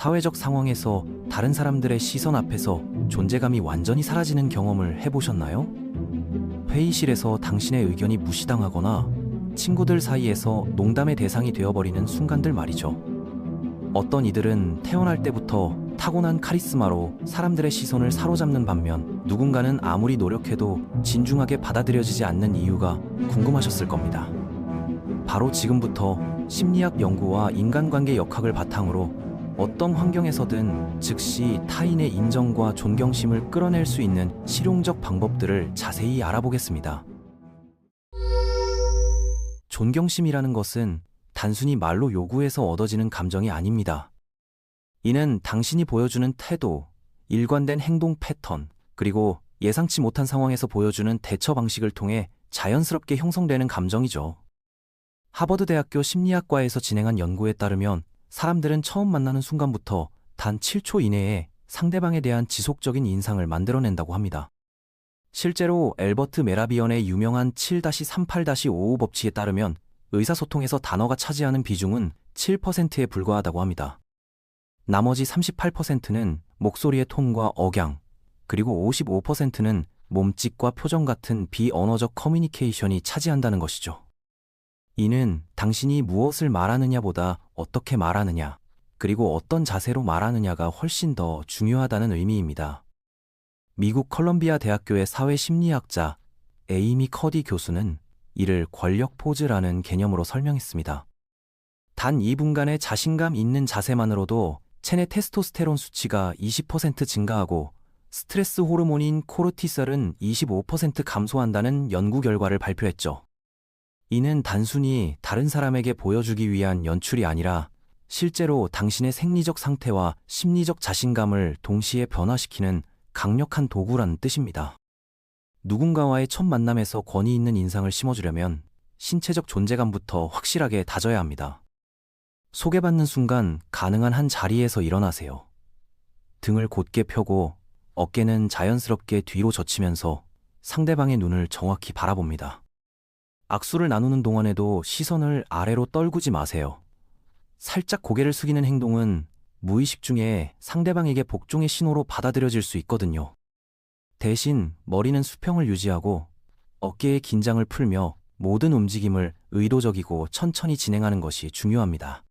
사회적 상황에서 다른 사람들의 시선 앞에서 존재감이 완전히 사라지는 경험을 해보셨나요? 회의실에서 당신의 의견이 무시당하거나 친구들 사이에서 농담의 대상이 되어버리는 순간들 말이죠. 어떤 이들은 태어날 때부터 타고난 카리스마로 사람들의 시선을 사로잡는 반면, 누군가는 아무리 노력해도 진중하게 받아들여지지 않는 이유가 궁금하셨을 겁니다. 바로 지금부터 심리학 연구와 인간관계 역학을 바탕으로 어떤 환경에서든 즉시 타인의 인정과 존경심을 끌어낼 수 있는 실용적 방법들을 자세히 알아보겠습니다. 존경심이라는 것은 단순히 말로 요구해서 얻어지는 감정이 아닙니다. 이는 당신이 보여주는 태도, 일관된 행동 패턴, 그리고 예상치 못한 상황에서 보여주는 대처 방식을 통해 자연스럽게 형성되는 감정이죠. 하버드 대학교 심리학과에서 진행한 연구에 따르면 사람들은 처음 만나는 순간부터 단 7초 이내에 상대방에 대한 지속적인 인상을 만들어낸다고 합니다. 실제로 엘버트 메라비언의 유명한 7-38-55 법칙에 따르면 의사소통에서 단어가 차지하는 비중은 7%에 불과하다고 합니다. 나머지 38%는 목소리의 톤과 억양, 그리고 55%는 몸짓과 표정 같은 비언어적 커뮤니케이션이 차지한다는 것이죠. 이는 당신이 무엇을 말하느냐보다 어떻게 말하느냐, 그리고 어떤 자세로 말하느냐가 훨씬 더 중요하다는 의미입니다. 미국 컬럼비아 대학교의 사회심리학자 에이미 커디 교수는 이를 권력 포즈라는 개념으로 설명했습니다. 단 2분간의 자신감 있는 자세만으로도 체내 테스토스테론 수치가 20% 증가하고 스트레스 호르몬인 코르티솔은 25% 감소한다는 연구 결과를 발표했죠. 이는 단순히 다른 사람에게 보여주기 위한 연출이 아니라 실제로 당신의 생리적 상태와 심리적 자신감을 동시에 변화시키는 강력한 도구라는 뜻입니다. 누군가와의 첫 만남에서 권위 있는 인상을 심어주려면 신체적 존재감부터 확실하게 다져야 합니다. 소개받는 순간 가능한 한 자리에서 일어나세요. 등을 곧게 펴고 어깨는 자연스럽게 뒤로 젖히면서 상대방의 눈을 정확히 바라봅니다. 악수를 나누는 동안에도 시선을 아래로 떨구지 마세요. 살짝 고개를 숙이는 행동은 무의식 중에 상대방에게 복종의 신호로 받아들여질 수 있거든요. 대신 머리는 수평을 유지하고 어깨의 긴장을 풀며 모든 움직임을 의도적이고 천천히 진행하는 것이 중요합니다.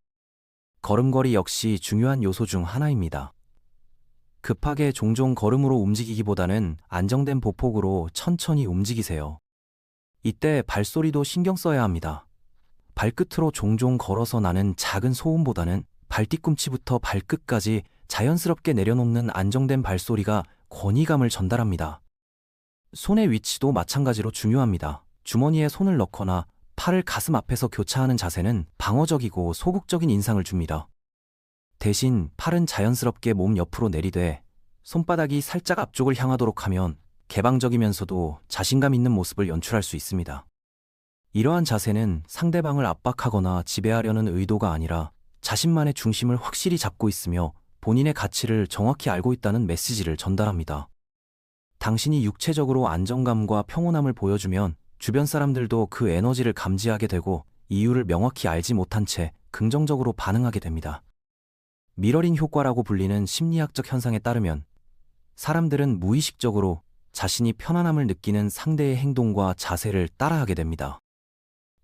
걸음걸이 역시 중요한 요소 중 하나입니다. 급하게 종종 걸음으로 움직이기보다는 안정된 보폭으로 천천히 움직이세요. 이때 발소리도 신경 써야 합니다. 발끝으로 종종 걸어서 나는 작은 소음보다는 발뒤꿈치부터 발끝까지 자연스럽게 내려놓는 안정된 발소리가 권위감을 전달합니다. 손의 위치도 마찬가지로 중요합니다. 주머니에 손을 넣거나 팔을 가슴 앞에서 교차하는 자세는 방어적이고 소극적인 인상을 줍니다. 대신 팔은 자연스럽게 몸 옆으로 내리되 손바닥이 살짝 앞쪽을 향하도록 하면 개방적이면서도 자신감 있는 모습을 연출할 수 있습니다. 이러한 자세는 상대방을 압박하거나 지배하려는 의도가 아니라 자신만의 중심을 확실히 잡고 있으며 본인의 가치를 정확히 알고 있다는 메시지를 전달합니다. 당신이 육체적으로 안정감과 평온함을 보여주면 주변 사람들도 그 에너지를 감지하게 되고 이유를 명확히 알지 못한 채 긍정적으로 반응하게 됩니다. 미러링 효과라고 불리는 심리학적 현상에 따르면 사람들은 무의식적으로 자신이 편안함을 느끼는 상대의 행동과 자세를 따라하게 됩니다.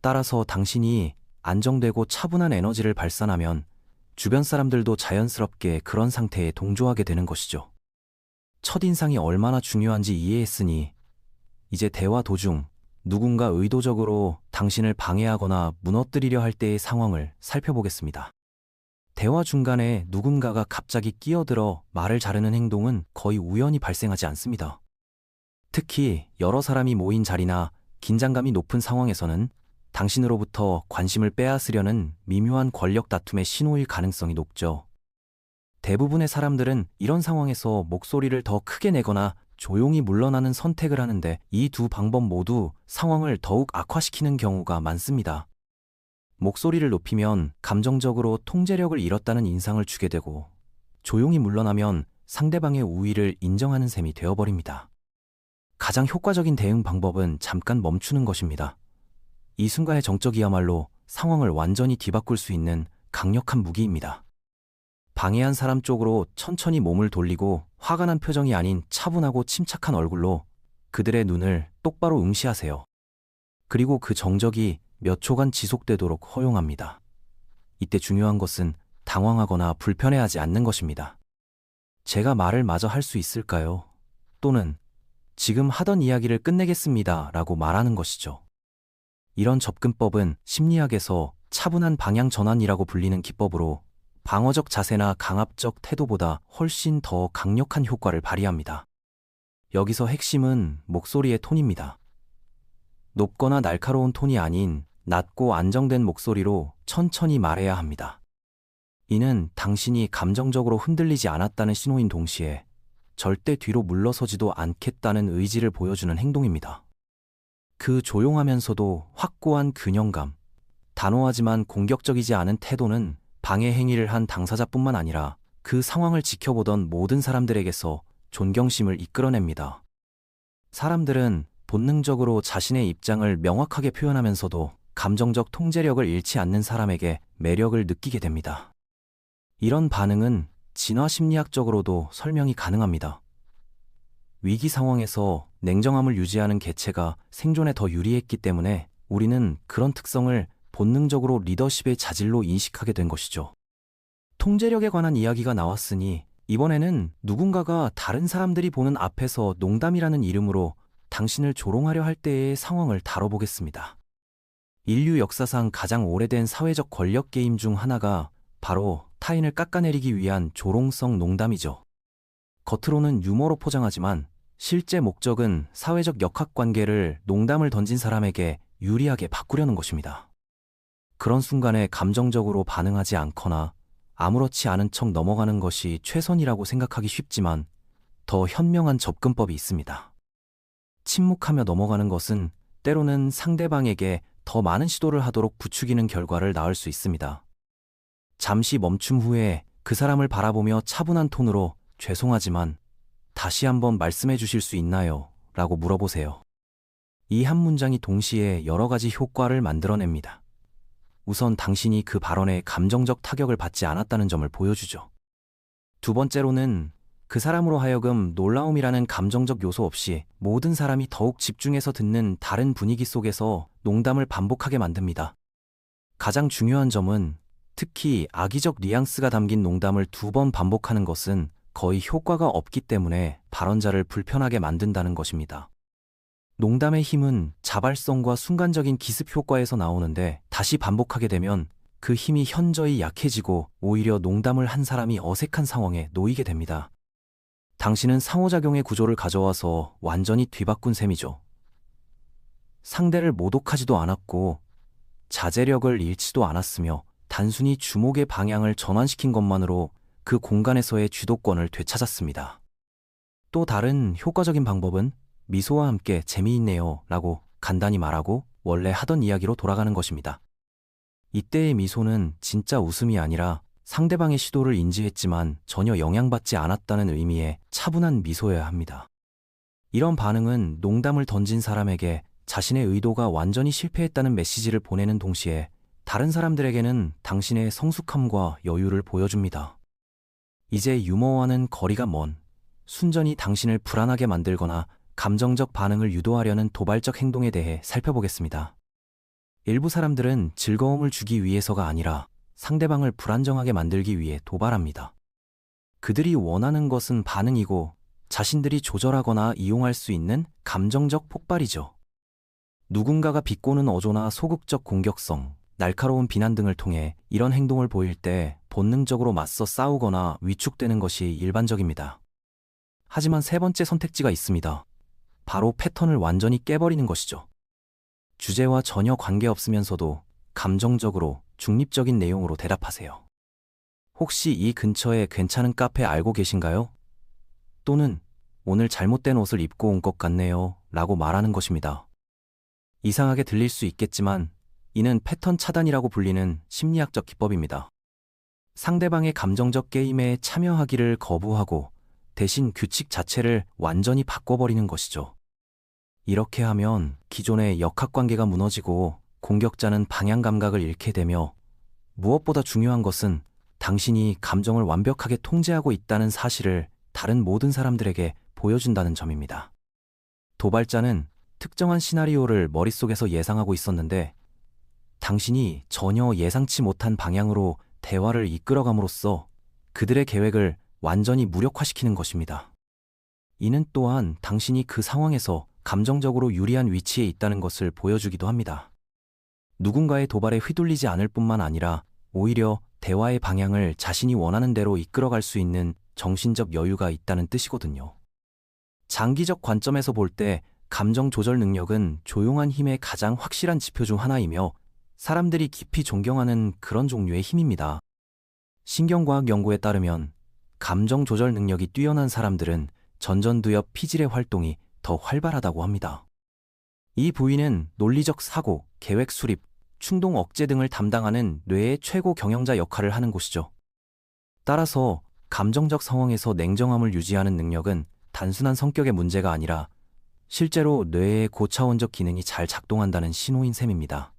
따라서 당신이 안정되고 차분한 에너지를 발산하면 주변 사람들도 자연스럽게 그런 상태에 동조하게 되는 것이죠. 첫인상이 얼마나 중요한지 이해했으니 이제 대화 도중 누군가 의도적으로 당신을 방해하거나 무너뜨리려 할 때의 상황을 살펴보겠습니다. 대화 중간에 누군가가 갑자기 끼어들어 말을 자르는 행동은 거의 우연히 발생하지 않습니다. 특히 여러 사람이 모인 자리나 긴장감이 높은 상황에서는 당신으로부터 관심을 빼앗으려는 미묘한 권력 다툼의 신호일 가능성이 높죠. 대부분의 사람들은 이런 상황에서 목소리를 더 크게 내거나 조용히 물러나는 선택을 하는데 이 두 방법 모두 상황을 더욱 악화시키는 경우가 많습니다. 목소리를 높이면 감정적으로 통제력을 잃었다는 인상을 주게 되고 조용히 물러나면 상대방의 우위를 인정하는 셈이 되어버립니다. 가장 효과적인 대응 방법은 잠깐 멈추는 것입니다. 이 순간의 정적이야말로 상황을 완전히 뒤바꿀 수 있는 강력한 무기입니다. 방해한 사람 쪽으로 천천히 몸을 돌리고 화가 난 표정이 아닌 차분하고 침착한 얼굴로 그들의 눈을 똑바로 응시하세요. 그리고 그 정적이 몇 초간 지속되도록 허용합니다. 이때 중요한 것은 당황하거나 불편해하지 않는 것입니다. 제가 말을 마저 할 수 있을까요? 또는 지금 하던 이야기를 끝내겠습니다 라고 말하는 것이죠. 이런 접근법은 심리학에서 차분한 방향 전환이라고 불리는 기법으로 방어적 자세나 강압적 태도보다 훨씬 더 강력한 효과를 발휘합니다. 여기서 핵심은 목소리의 톤입니다. 높거나 날카로운 톤이 아닌 낮고 안정된 목소리로 천천히 말해야 합니다. 이는 당신이 감정적으로 흔들리지 않았다는 신호인 동시에 절대 뒤로 물러서지도 않겠다는 의지를 보여주는 행동입니다. 그 조용하면서도 확고한 균형감, 단호하지만 공격적이지 않은 태도는 방해 행위를 한 당사자뿐만 아니라 그 상황을 지켜보던 모든 사람들에게서 존경심을 이끌어냅니다. 사람들은 본능적으로 자신의 입장을 명확하게 표현하면서도 감정적 통제력을 잃지 않는 사람에게 매력을 느끼게 됩니다. 이런 반응은 진화 심리학적으로도 설명이 가능합니다. 위기 상황에서 냉정함을 유지하는 개체가 생존에 더 유리했기 때문에 우리는 그런 특성을 본능적으로 리더십의 자질로 인식하게 된 것이죠. 통제력에 관한 이야기가 나왔으니 이번에는 누군가가 다른 사람들이 보는 앞에서 농담이라는 이름으로 당신을 조롱하려 할 때의 상황을 다뤄보겠습니다. 인류 역사상 가장 오래된 사회적 권력 게임 중 하나가 바로 타인을 깎아내리기 위한 조롱성 농담이죠. 겉으로는 유머로 포장하지만 실제 목적은 사회적 역학관계를 농담을 던진 사람에게 유리하게 바꾸려는 것입니다. 그런 순간에 감정적으로 반응하지 않거나 아무렇지 않은 척 넘어가는 것이 최선이라고 생각하기 쉽지만 더 현명한 접근법이 있습니다. 침묵하며 넘어가는 것은 때로는 상대방에게 더 많은 시도를 하도록 부추기는 결과를 낳을 수 있습니다. 잠시 멈춤 후에 그 사람을 바라보며 차분한 톤으로 죄송하지만 다시 한번 말씀해 주실 수 있나요? 라고 물어보세요. 이 한 문장이 동시에 여러 가지 효과를 만들어냅니다. 우선 당신이 그 발언에 감정적 타격을 받지 않았다는 점을 보여주죠. 두 번째로는 그 사람으로 하여금 놀라움이라는 감정적 요소 없이 모든 사람이 더욱 집중해서 듣는 다른 분위기 속에서 농담을 반복하게 만듭니다. 가장 중요한 점은 특히 악의적 뉘앙스가 담긴 농담을 2번 반복하는 것은 거의 효과가 없기 때문에 발언자를 불편하게 만든다는 것입니다. 농담의 힘은 자발성과 순간적인 기습 효과에서 나오는데 다시 반복하게 되면 그 힘이 현저히 약해지고 오히려 농담을 한 사람이 어색한 상황에 놓이게 됩니다. 당신은 상호작용의 구조를 가져와서 완전히 뒤바꾼 셈이죠. 상대를 모독하지도 않았고 자제력을 잃지도 않았으며 단순히 주목의 방향을 전환시킨 것만으로 그 공간에서의 주도권을 되찾았습니다. 또 다른 효과적인 방법은 미소와 함께 재미있네요 라고 간단히 말하고 원래 하던 이야기로 돌아가는 것입니다. 이때의 미소는 진짜 웃음이 아니라 상대방의 시도를 인지했지만 전혀 영향받지 않았다는 의미의 차분한 미소여야 합니다. 이런 반응은 농담을 던진 사람에게 자신의 의도가 완전히 실패했다는 메시지를 보내는 동시에 다른 사람들에게는 당신의 성숙함과 여유를 보여줍니다. 이제 유머와는 거리가 먼, 순전히 당신을 불안하게 만들거나 감정적 반응을 유도하려는 도발적 행동에 대해 살펴보겠습니다. 일부 사람들은 즐거움을 주기 위해서가 아니라 상대방을 불안정하게 만들기 위해 도발합니다. 그들이 원하는 것은 반응이고 자신들이 조절하거나 이용할 수 있는 감정적 폭발이죠. 누군가가 비꼬는 어조나 소극적 공격성, 날카로운 비난 등을 통해 이런 행동을 보일 때 본능적으로 맞서 싸우거나 위축되는 것이 일반적입니다. 하지만 세 번째 선택지가 있습니다. 바로 패턴을 완전히 깨버리는 것이죠. 주제와 전혀 관계없으면서도 감정적으로 중립적인 내용으로 대답하세요. 혹시 이 근처에 괜찮은 카페 알고 계신가요? 또는 오늘 잘못된 옷을 입고 온 것 같네요 라고 말하는 것입니다. 이상하게 들릴 수 있겠지만 이는 패턴 차단이라고 불리는 심리학적 기법입니다. 상대방의 감정적 게임에 참여하기를 거부하고 대신 규칙 자체를 완전히 바꿔버리는 것이죠. 이렇게 하면 기존의 역학관계가 무너지고 공격자는 방향 감각을 잃게 되며 무엇보다 중요한 것은 당신이 감정을 완벽하게 통제하고 있다는 사실을 다른 모든 사람들에게 보여준다는 점입니다. 도발자는 특정한 시나리오를 머릿속에서 예상하고 있었는데 당신이 전혀 예상치 못한 방향으로 대화를 이끌어감으로써 그들의 계획을 완전히 무력화시키는 것입니다. 이는 또한 당신이 그 상황에서 감정적으로 유리한 위치에 있다는 것을 보여주기도 합니다. 누군가의 도발에 휘둘리지 않을 뿐만 아니라 오히려 대화의 방향을 자신이 원하는 대로 이끌어갈 수 있는 정신적 여유가 있다는 뜻이거든요. 장기적 관점에서 볼 때 감정 조절 능력은 조용한 힘의 가장 확실한 지표 중 하나이며 사람들이 깊이 존경하는 그런 종류의 힘입니다. 신경과학 연구에 따르면 감정 조절 능력이 뛰어난 사람들은 전전두엽 피질의 활동이 더 활발하다고 합니다. 이 부위는 논리적 사고, 계획 수립, 충동 억제 등을 담당하는 뇌의 최고 경영자 역할을 하는 곳이죠. 따라서 감정적 상황에서 냉정함을 유지하는 능력은 단순한 성격의 문제가 아니라 실제로 뇌의 고차원적 기능이 잘 작동한다는 신호인 셈입니다.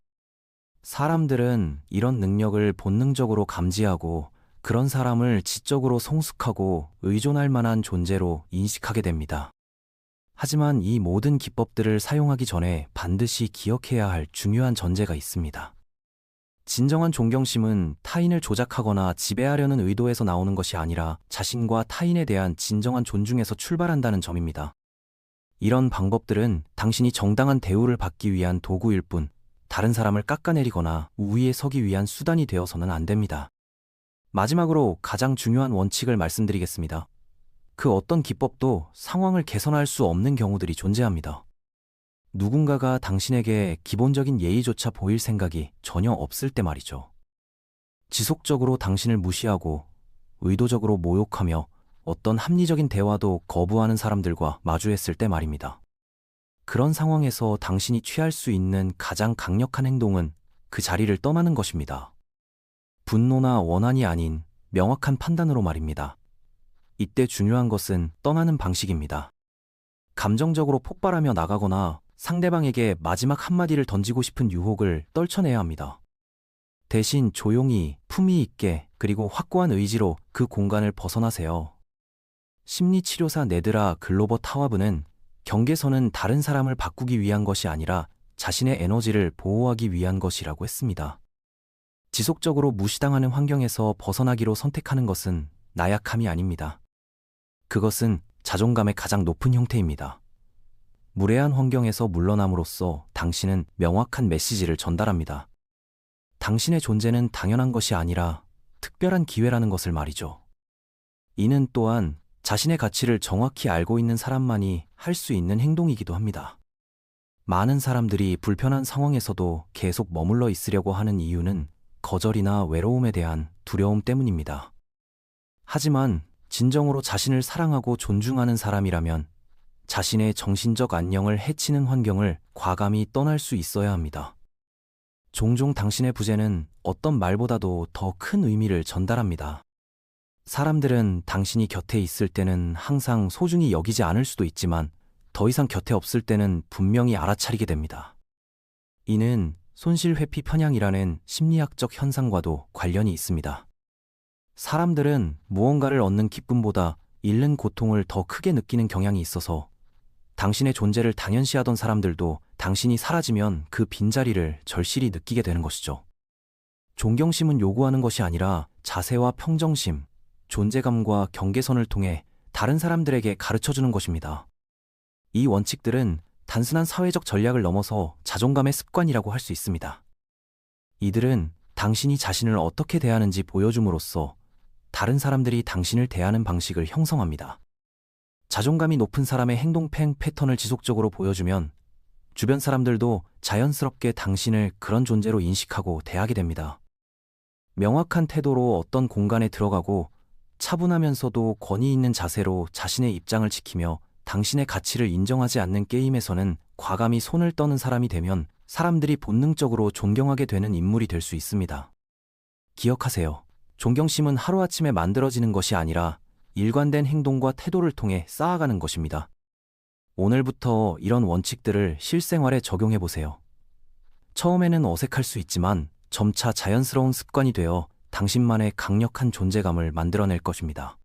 사람들은 이런 능력을 본능적으로 감지하고 그런 사람을 지적으로 성숙하고 의존할 만한 존재로 인식하게 됩니다. 하지만 이 모든 기법들을 사용하기 전에 반드시 기억해야 할 중요한 전제가 있습니다. 진정한 존경심은 타인을 조작하거나 지배하려는 의도에서 나오는 것이 아니라 자신과 타인에 대한 진정한 존중에서 출발한다는 점입니다. 이런 방법들은 당신이 정당한 대우를 받기 위한 도구일 뿐 다른 사람을 깎아내리거나 우위에 서기 위한 수단이 되어서는 안 됩니다. 마지막으로 가장 중요한 원칙을 말씀드리겠습니다. 그 어떤 기법도 상황을 개선할 수 없는 경우들이 존재합니다. 누군가가 당신에게 기본적인 예의조차 보일 생각이 전혀 없을 때 말이죠. 지속적으로 당신을 무시하고 의도적으로 모욕하며 어떤 합리적인 대화도 거부하는 사람들과 마주했을 때 말입니다. 그런 상황에서 당신이 취할 수 있는 가장 강력한 행동은 그 자리를 떠나는 것입니다. 분노나 원한이 아닌 명확한 판단으로 말입니다. 이때 중요한 것은 떠나는 방식입니다. 감정적으로 폭발하며 나가거나 상대방에게 마지막 한마디를 던지고 싶은 유혹을 떨쳐내야 합니다. 대신 조용히, 품위 있게, 그리고 확고한 의지로 그 공간을 벗어나세요. 심리치료사 네드라 글로버 타와브는 경계선은 다른 사람을 바꾸기 위한 것이 아니라 자신의 에너지를 보호하기 위한 것이라고 했습니다. 지속적으로 무시당하는 환경에서 벗어나기로 선택하는 것은 나약함이 아닙니다. 그것은 자존감의 가장 높은 형태입니다. 무례한 환경에서 물러남으로써 당신은 명확한 메시지를 전달합니다. 당신의 존재는 당연한 것이 아니라 특별한 기회라는 것을 말이죠. 이는 또한 자신의 가치를 정확히 알고 있는 사람만이 할 수 있는 행동이기도 합니다. 많은 사람들이 불편한 상황에서도 계속 머물러 있으려고 하는 이유는 거절이나 외로움에 대한 두려움 때문입니다. 하지만 진정으로 자신을 사랑하고 존중하는 사람이라면 자신의 정신적 안녕을 해치는 환경을 과감히 떠날 수 있어야 합니다. 종종 당신의 부재는 어떤 말보다도 더 큰 의미를 전달합니다. 사람들은 당신이 곁에 있을 때는 항상 소중히 여기지 않을 수도 있지만 더 이상 곁에 없을 때는 분명히 알아차리게 됩니다. 이는 손실회피 편향이라는 심리학적 현상과도 관련이 있습니다. 사람들은 무언가를 얻는 기쁨보다 잃는 고통을 더 크게 느끼는 경향이 있어서 당신의 존재를 당연시하던 사람들도 당신이 사라지면 그 빈자리를 절실히 느끼게 되는 것이죠. 존경심은 요구하는 것이 아니라 자세와 평정심, 존재감과 경계선을 통해 다른 사람들에게 가르쳐주는 것입니다. 이 원칙들은 단순한 사회적 전략을 넘어서 자존감의 습관이라고 할 수 있습니다. 이들은 당신이 자신을 어떻게 대하는지 보여줌으로써 다른 사람들이 당신을 대하는 방식을 형성합니다. 자존감이 높은 사람의 행동 패턴을 지속적으로 보여주면 주변 사람들도 자연스럽게 당신을 그런 존재로 인식하고 대하게 됩니다. 명확한 태도로 어떤 공간에 들어가고 차분하면서도 권위 있는 자세로 자신의 입장을 지키며 당신의 가치를 인정하지 않는 게임에서는 과감히 손을 떠는 사람이 되면 사람들이 본능적으로 존경하게 되는 인물이 될 수 있습니다. 기억하세요. 존경심은 하루아침에 만들어지는 것이 아니라 일관된 행동과 태도를 통해 쌓아가는 것입니다. 오늘부터 이런 원칙들을 실생활에 적용해 보세요. 처음에는 어색할 수 있지만 점차 자연스러운 습관이 되어 당신만의 강력한 존재감을 만들어낼 것입니다.